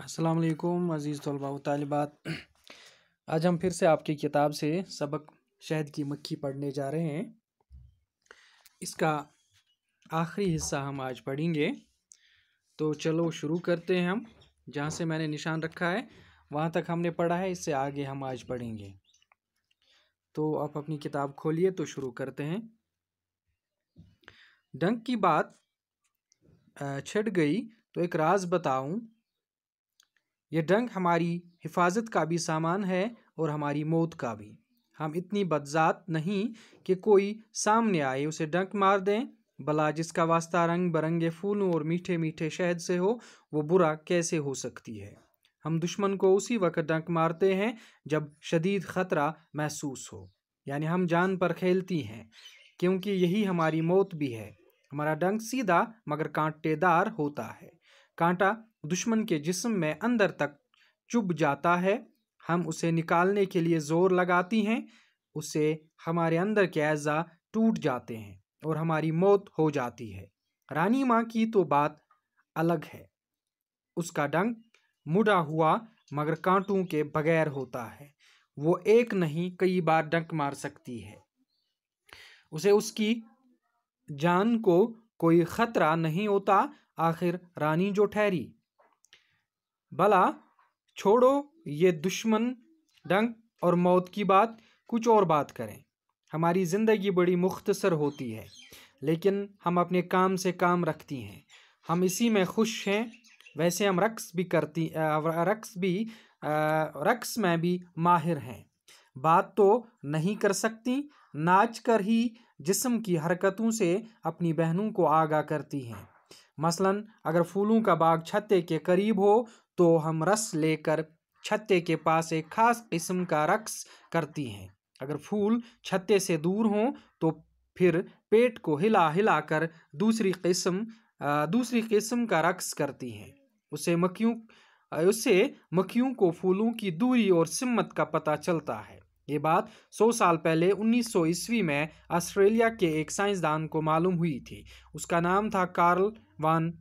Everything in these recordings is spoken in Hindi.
अस्सलाम वालेकुम अज़ीज़ तलबा व तालिबात। आज हम फिर से आपकी किताब से सबक शहद की मक्खी पढ़ने जा रहे हैं। इसका आखिरी हिस्सा हम आज पढ़ेंगे। तो चलो शुरू करते हैं। हम जहाँ से मैंने निशान रखा है वहाँ तक हमने पढ़ा है, इससे आगे हम आज पढ़ेंगे। तो आप अपनी किताब खोलिए तो शुरू करते हैं। डंक की बात छिड़ गई तो एक राज बताऊं, ये डंक हमारी हिफाजत का भी सामान है और हमारी मौत का भी। हम इतनी बदजात नहीं कि कोई सामने आए उसे डंक मार दें। भला जिसका वास्ता रंग बरंगे फूलों और मीठे मीठे शहद से हो, वो बुरा कैसे हो सकती है। हम दुश्मन को उसी वक्त डंक मारते हैं जब शदीद ख़तरा महसूस हो, यानी हम जान पर खेलती हैं, क्योंकि यही हमारी मौत भी है। हमारा डंक सीधा मगर कांटेदार होता है। कांटा दुश्मन के जिस्म में अंदर तक चुभ जाता है। हम उसे निकालने के लिए जोर लगाती हैं, उससे हमारे अंदर के अज़ा टूट जाते हैं और हमारी मौत हो जाती है। रानी माँ की तो बात अलग है, उसका डंक मुड़ा हुआ मगर कांटों के बगैर होता है। वो एक नहीं कई बार डंक मार सकती है, उसे उसकी जान को कोई खतरा नहीं होता। आखिर रानी जो ठहरी। भला छोड़ो ये दुश्मन डंक और मौत की बात, कुछ और बात करें। हमारी ज़िंदगी बड़ी मुख्तसर होती है, लेकिन हम अपने काम से काम रखती हैं। हम इसी में खुश हैं। वैसे हम रक्स में भी माहिर हैं। बात तो नहीं कर सकती, नाच कर ही जिस्म की हरकतों से अपनी बहनों को आगाह करती हैं। मसलन अगर फूलों का बाग छत्ते के करीब हो तो हम रस लेकर छत्ते के पास एक खास किस्म का रक्स करती हैं। अगर फूल छत्ते से दूर हों तो फिर पेट को हिला हिला कर दूसरी किस्म का रक्स करती हैं। उससे मक्खियों को फूलों की दूरी और सिमत का पता चलता है। ये बात 100 साल पहले 1900 ईस्वी में ऑस्ट्रेलिया के एक साइंसदान को मालूम हुई थी। उसका नाम था कार्ल वान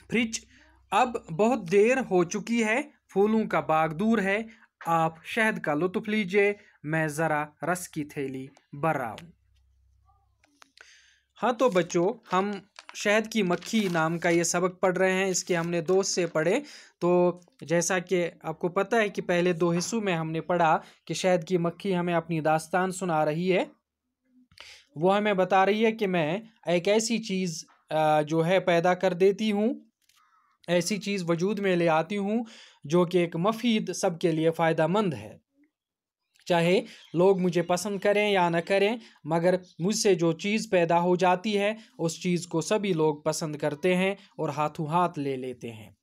फ्रिज। अब बहुत देर हो चुकी है, फूलों का बाग दूर है। आप शहद का लुत्फ लीजिए, मैं ज़रा रस की थैली भर रहा हूँ। हाँ तो बच्चों, हम शहद की मक्खी नाम का ये सबक पढ़ रहे हैं। इसके हमने 2 से पढ़े। तो जैसा कि आपको पता है कि पहले 2 हिस्सों में हमने पढ़ा कि शहद की मक्खी हमें अपनी दास्तान सुना रही है। वो हमें बता रही है कि मैं एक ऐसी चीज़ जो है पैदा कर देती हूँ, ऐसी चीज़ वजूद में ले आती हूँ जो कि एक मफीद सबके लिए फ़ायदेमंद है। चाहे लोग मुझे पसंद करें या न करें, मगर मुझसे जो चीज़ पैदा हो जाती है उस चीज़ को सभी लोग पसंद करते हैं और हाथों हाथ ले लेते हैं।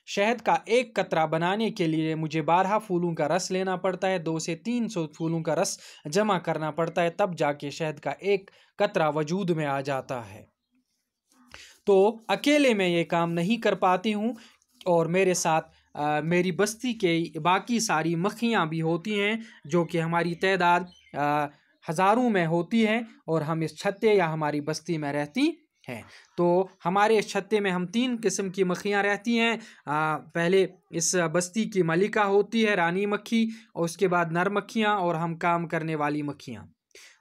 शहद का एक कतरा बनाने के लिए मुझे 12 फूलों का रस लेना पड़ता है। 200 से 300 फूलों का रस जमा करना पड़ता है, तब जाके शहद का एक कतरा वजूद में आ जाता है। तो अकेले मैं ये काम नहीं कर पाती हूँ और मेरे साथ मेरी बस्ती के बाकी सारी मक्खियाँ भी होती हैं, जो कि हमारी तादाद हज़ारों में होती हैं और हम इस छत्ते या हमारी बस्ती में रहती हैं। तो हमारे इस छत्ते में हम 3 किस्म की मक्खियाँ रहती हैं। पहले इस बस्ती की मलिका होती है, रानी मक्खी, और उसके बाद नर मक्खियाँ और हम काम करने वाली मक्खियाँ।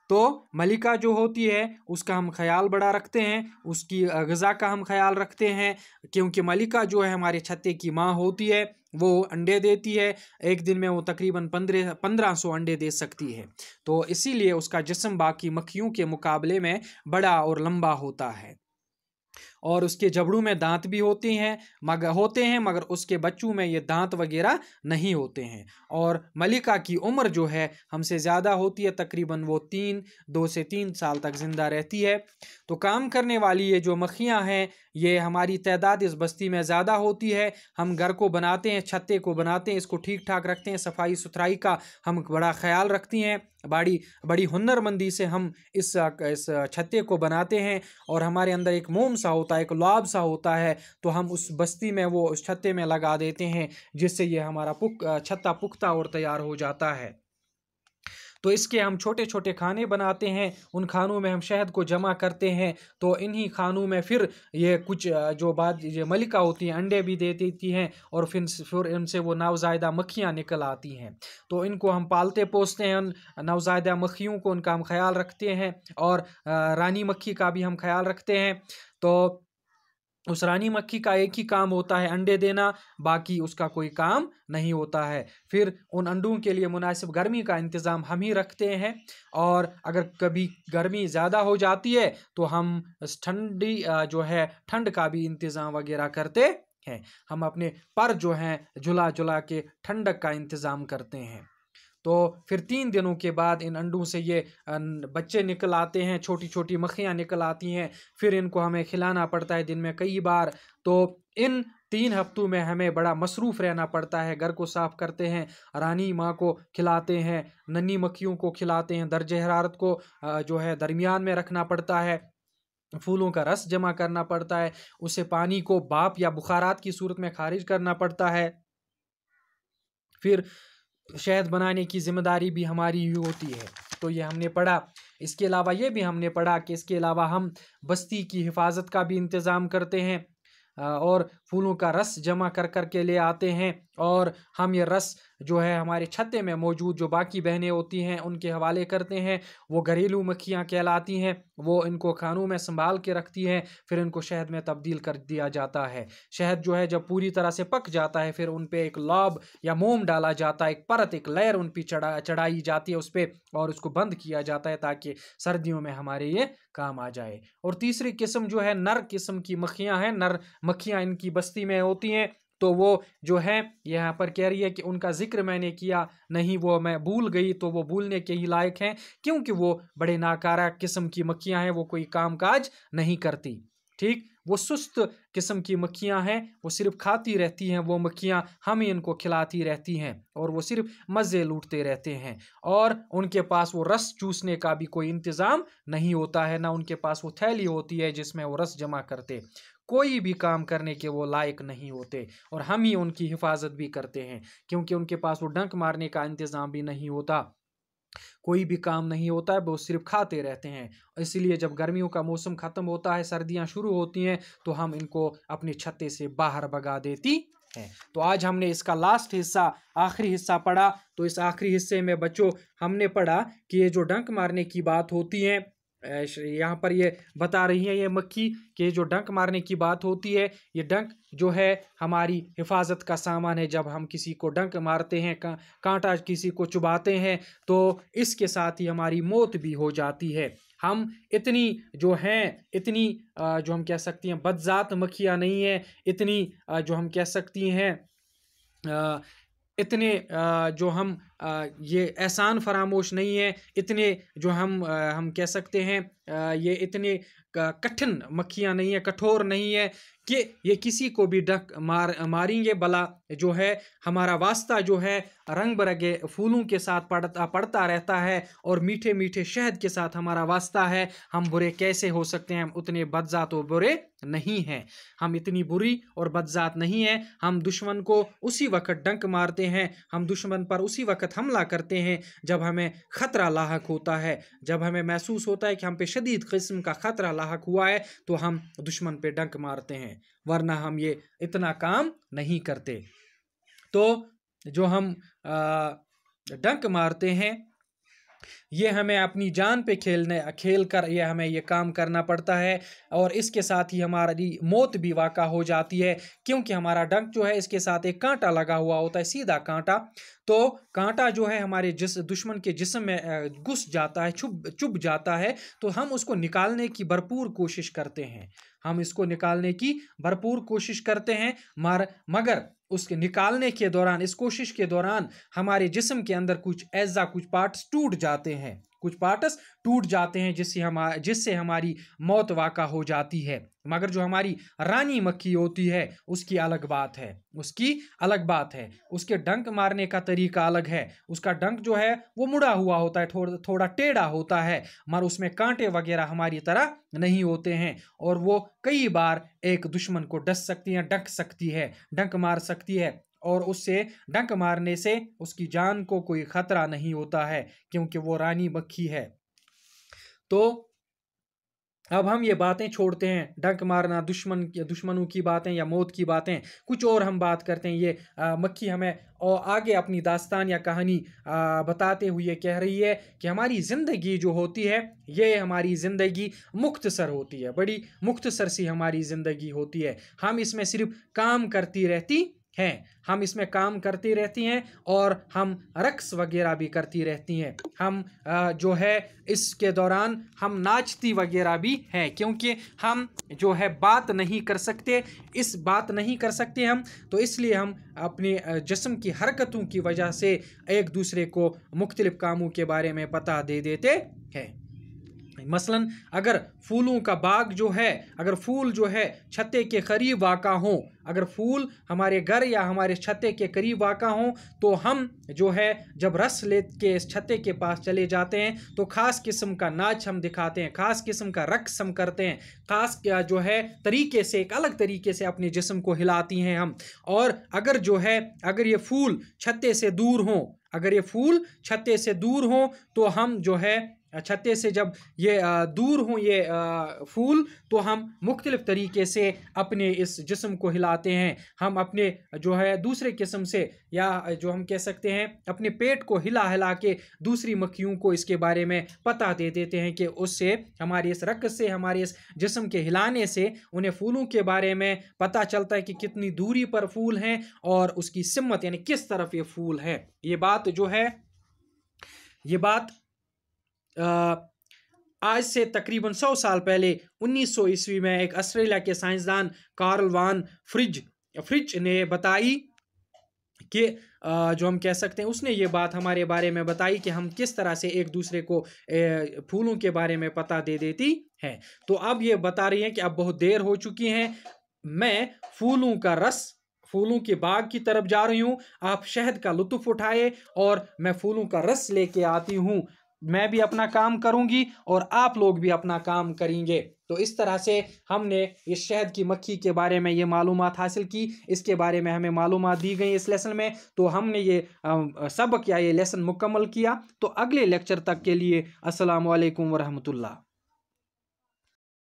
तो मलिका जो होती है उसका हम ख्याल बड़ा रखते हैं, उसकी ग़िज़ा का हम ख्याल रखते हैं, क्योंकि मलिका जो है हमारे छत्ते की माँ होती है। वो अंडे देती है, एक दिन में वो तकरीबन 1500 अंडे दे सकती है। तो इसीलिए उसका जिस्म बाकी मक्खियों के मुकाबले में बड़ा और लंबा होता है और उसके जबड़ों में दांत भी होते हैं मगर उसके बच्चों में ये दांत वगैरह नहीं होते हैं। और मलिका की उम्र जो है हमसे ज़्यादा होती है, तकरीबन वो 2 से 3 साल तक ज़िंदा रहती है। तो काम करने वाली ये जो मक्खियाँ हैं, ये हमारी तादाद इस बस्ती में ज़्यादा होती है। हम घर को बनाते हैं, छत्ते को बनाते हैं, इसको ठीक ठाक रखते हैं, सफाई सुथराई का हम बड़ा ख्याल रखती हैं। बड़ी हुनरमंदी से हम इस छत्ते को बनाते हैं और हमारे अंदर एक मोम सा होता है, एक लुआब सा होता है, तो हम उस बस्ती में वो उस छत्ते में लगा देते हैं, जिससे ये हमारा छत्ता पुख्ता और तैयार हो जाता है। तो इसके हम छोटे छोटे खाने बनाते हैं, उन खानों में हम शहद को जमा करते हैं। तो इन्हीं खानों में फिर ये कुछ जो बाद ये मलिका होती हैं अंडे भी दे देती हैं, और फिर इनसे वो नवज़ायदा मक्खियाँ निकल आती हैं। तो इनको हम पालते पोसते हैं, उन नवज़ायदा मक्खियों को, उनका हम ख्याल रखते हैं, और रानी मक्खी का भी हम ख्याल रखते हैं। तो उस रानी मक्खी का एक ही काम होता है अंडे देना, बाकी उसका कोई काम नहीं होता है। फिर उन अंडों के लिए मुनासिब गर्मी का इंतज़ाम हम ही रखते हैं, और अगर कभी गर्मी ज़्यादा हो जाती है तो हम ठंडी जो है ठंड का भी इंतज़ाम वगैरह करते हैं। हम अपने पर जो हैं झुला झुला के ठंडक का इंतज़ाम करते हैं। तो फिर 3 दिनों के बाद इन अंडों से ये बच्चे निकल आते हैं, छोटी छोटी मक्खियाँ निकल आती हैं। फिर इनको हमें खिलाना पड़ता है दिन में कई बार। तो इन 3 हफ्तों में हमें बड़ा मसरूफ़ रहना पड़ता है। घर को साफ़ करते हैं, रानी माँ को खिलाते हैं, नन्ही मक्खियों को खिलाते हैं, दर्जे हरारत को जो है दरमियान में रखना पड़ता है, फूलों का रस जमा करना पड़ता है, उसे पानी को भाप या बुखारात की सूरत में खारिज करना पड़ता है। फिर शहद बनाने की ज़िम्मेदारी भी हमारी ही होती है। तो ये हमने पढ़ा। इसके अलावा ये भी हमने पढ़ा कि इसके अलावा हम बस्ती की हिफाजत का भी इंतज़ाम करते हैं, और फूलों का रस जमा कर कर के ले आते हैं, और हम ये रस जो है हमारे छत्ते में मौजूद जो बाकी बहनें होती हैं उनके हवाले करते हैं। वो घरेलू मक्खियाँ कहलाती हैं, वो इनको खानों में संभाल के रखती हैं, फिर इनको शहद में तब्दील कर दिया जाता है। शहद जो है जब पूरी तरह से पक जाता है, फिर उन पे एक लॉब या मोम डाला जाता है, एक परत, एक लेयर उन पे चढ़ाई जाती है उस पर, और उसको बंद किया जाता है ताकि सर्दियों में हमारे ये काम आ जाए। और तीसरी किस्म जो है नर किस्म की मक्खियाँ हैं, नर मक्खियाँ इनकी बस्ती में होती हैं। तो वो जो है यहाँ पर कह रही है कि उनका जिक्र मैंने किया नहीं, वो मैं भूल गई, तो वो भूलने के ही लायक हैं, क्योंकि वो बड़े नाकारा किस्म की मक्खियाँ हैं, वो कोई काम काज नहीं करती। ठीक, वो सुस्त किस्म की मक्खियाँ हैं, वो सिर्फ खाती रहती हैं, वो मक्खियाँ हम ही इनको खिलाती रहती हैं, और वो सिर्फ मज़े लूटते रहते हैं, और उनके पास वो रस चूसने का भी कोई इंतज़ाम नहीं होता है, ना उनके पास वो थैली होती है जिसमें वो रस जमा करते। कोई भी काम करने के वो लायक नहीं होते, और हम ही उनकी हिफाजत भी करते हैं, क्योंकि उनके पास वो डंक मारने का इंतज़ाम भी नहीं होता, कोई भी काम नहीं होता है, वो सिर्फ खाते रहते हैं। इसलिए जब गर्मियों का मौसम ख़त्म होता है, सर्दियाँ शुरू होती हैं, तो हम इनको अपने छत्ते से बाहर भगा देती हैं। तो आज हमने इसका लास्ट हिस्सा, आखिरी हिस्सा पढ़ा। तो इस आखिरी हिस्से में बच्चों हमने पढ़ा कि ये जो डंक मारने की बात होती है, यहाँ पर ये बता रही है ये मक्खी कि जो डंक मारने की बात होती है, ये डंक जो है हमारी हिफाजत का सामान है। जब हम किसी को डंक मारते हैं, कांटा किसी को चुभाते हैं, तो इसके साथ ही हमारी मौत भी हो जाती है। हम इतनी जो हैं, इतनी जो हम कह सकती हैं बदजात मक्खियाँ नहीं हैं, इतनी जो हम कह सकती हैं इतने जो हम ये एहसान फरामोश नहीं है, इतने जो हम कह सकते हैं ये इतने कठिन मक्खियाँ नहीं है, कठोर नहीं है कि ये किसी को भी डंक मारेंगे। भला जो है हमारा वास्ता जो है रंग बिरंगे फूलों के साथ पड़ता रहता है, और मीठे मीठे शहद के साथ हमारा वास्ता है। हम बुरे कैसे हो सकते हैं? हम उतने बदजात और बुरे नहीं हैं, हम इतनी बुरी और बदजात नहीं हैं। हम दुश्मन को उसी वक्त डंक मारते हैं, हम दुश्मन पर उसी वक्त हमला करते हैं जब हमें ख़तरा लाहक होता है, जब हमें महसूस होता है कि हम पे शदीद किस्म का ख़तरा लाहक हुआ है, तो हम दुश्मन पे डंक मारते हैं, वरना हम ये इतना काम नहीं करते। तो जो हम डंक मारते हैं, ये हमें अपनी जान पे खेल कर ये हमें ये काम करना पड़ता है, और इसके साथ ही हमारी मौत भी वाक़ा हो जाती है, क्योंकि हमारा डंक जो है इसके साथ एक कांटा लगा हुआ होता है, सीधा कांटा। तो कांटा जो है हमारे दुश्मन के जिस्म में घुस जाता है, चुभ जाता है, तो हम उसको निकालने की भरपूर कोशिश करते हैं, हम इसको निकालने की भरपूर कोशिश करते हैं, मगर उसके निकालने के दौरान, इस कोशिश के दौरान हमारे जिस्म के अंदर कुछ पार्ट्स टूट जाते हैं, कुछ पार्ट्स टूट जाते हैं, जिससे हमारी मौत वाक़ा हो जाती है। मगर जो हमारी रानी मक्खी होती है उसकी अलग बात है, उसकी अलग बात है, उसके डंक मारने का तरीका अलग है। उसका डंक जो है वो मुड़ा हुआ होता है, थोड़ा टेढ़ा होता है, मगर उसमें कांटे वगैरह हमारी तरह नहीं होते हैं, और वो कई बार एक दुश्मन को डस सकती है, डंक सकती है, डंक मार सकती है। और उससे डंक मारने से उसकी जान को कोई खतरा नहीं होता है, क्योंकि वो रानी मक्खी है। तो अब हम ये बातें छोड़ते हैं, डंक मारना, दुश्मनों की बातें या मौत की बातें, कुछ और हम बात करते हैं। ये मक्खी हमें और आगे अपनी दास्तान या कहानी बताते हुए कह रही है कि हमारी ज़िंदगी जो होती है, ये हमारी ज़िंदगी मुख्तसर होती है, बड़ी मुख्तसर सी हमारी ज़िंदगी होती है। हम इसमें सिर्फ काम करती रहती हैं, हम इसमें काम करती रहती हैं और हम रक्स वगैरह भी करती रहती हैं। हम जो है इसके दौरान हम नाचती वगैरह भी हैं, क्योंकि हम जो है बात नहीं कर सकते, इस बात नहीं कर सकते हम, तो इसलिए हम अपने जिस्म की हरकतों की वजह से एक दूसरे को मुख्तलिफ कामों के बारे में पता दे देते हैं। मसलन अगर फूलों का बाग जो है, अगर फूल जो है छत्ते के करीब वाक़ा हों, अगर फूल हमारे घर या हमारे छत्ते के करीब वाक़ा हों, तो हम जो है जब रस ले के इस छत्ते के पास चले जाते हैं तो ख़ास किस्म का नाच हम दिखाते हैं, ख़ास किस्म का रक्स हम करते हैं, ख़ास जो है तरीके से, एक अलग तरीके से अपने जिस्म को हिलाती हैं हम। और अगर जो है अगर ये फूल छत्ते से दूर हों, अगर ये फूल छत्ते से दूर हों, तो हम जो है छत्ते से जब ये दूर हों ये फूल, तो हम मुख्तलिफ़ तरीके से अपने इस जिस्म को हिलाते हैं। हम अपने जो है दूसरे किस्म से, या जो हम कह सकते हैं अपने पेट को हिला हिला के दूसरी मक्खियों को इसके बारे में पता दे देते हैं कि उससे, हमारे इस रक्स से, हमारे इस जिस्म के हिलाने से उन्हें फूलों के बारे में पता चलता है कि कितनी दूरी पर फूल हैं और उसकी सिमत यानी किस तरफ ये फूल है। ये बात जो है, ये बात आज से तकरीबन 100 साल पहले 1900 ईस्वी में एक ऑस्ट्रेलिया के साइंसदान कार्ल वान फ्रिज ने बताई कि जो हम कह सकते हैं, उसने ये बात हमारे बारे में बताई कि हम किस तरह से एक दूसरे को फूलों के बारे में पता दे देती हैं। तो अब ये बता रही हैं कि अब बहुत देर हो चुकी है, मैं फूलों के बाग की तरफ जा रही हूँ, आप शहद का लुत्फ़ उठाए और मैं फूलों का रस लेके आती हूँ। मैं भी अपना काम करूंगी और आप लोग भी अपना काम करेंगे। तो इस तरह से हमने इस शहद की मक्खी के बारे में ये मालूमात हासिल की, इसके बारे में हमें मालूमात दी गई इस लेसन में। तो हमने ये सबक या ये लेसन मुकम्मल किया। तो अगले लेक्चर तक के लिए अस्सलामु अलैकुम व रहमतुल्लाह।